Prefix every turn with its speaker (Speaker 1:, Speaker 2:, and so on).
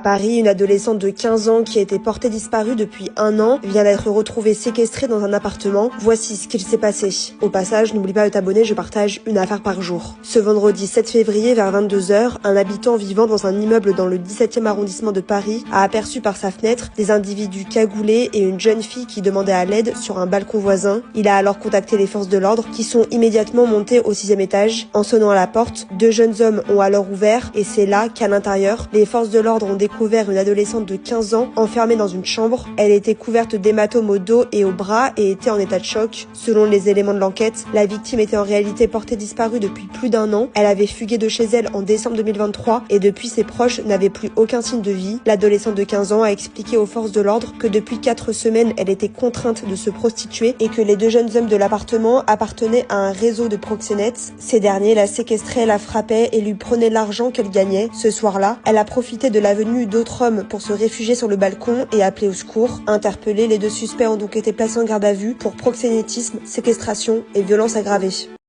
Speaker 1: À Paris, une adolescente de 15 ans qui a été portée disparue depuis 1 an vient d'être retrouvée séquestrée dans un appartement. Voici ce qu'il s'est passé. Au passage, n'oublie pas de t'abonner, je partage une affaire par jour. Ce vendredi 7 février vers 22h, un habitant vivant dans un immeuble dans le 17e arrondissement de Paris a aperçu par sa fenêtre des individus cagoulés et une jeune fille qui demandait à l'aide sur un balcon voisin. Il a alors contacté les forces de l'ordre qui sont immédiatement montées au 6e étage. En sonnant à la porte, 2 jeunes hommes ont alors ouvert et c'est là qu'à l'intérieur, les forces de l'ordre ont découvert une adolescente de 15 ans enfermée dans une chambre. Elle était couverte d'hématomes au dos et au bras et était en état de choc. Selon les éléments de l'enquête, la victime était en réalité portée disparue depuis plus d'1 an. Elle avait fugué de chez elle en décembre 2023 et depuis ses proches n'avaient plus aucun signe de vie. L'adolescente de 15 ans a expliqué aux forces de l'ordre que depuis 4 semaines, elle était contrainte de se prostituer et que les 2 jeunes hommes de l'appartement appartenaient à un réseau de proxénètes. Ces derniers la séquestraient, la frappaient et lui prenaient l'argent qu'elle gagnait. Ce soir-là, elle a profité de la venue d'autres hommes pour se réfugier sur le balcon et appeler au secours. Interpellés, les 2 suspects ont donc été placés en garde à vue pour proxénétisme, séquestration et violence aggravée.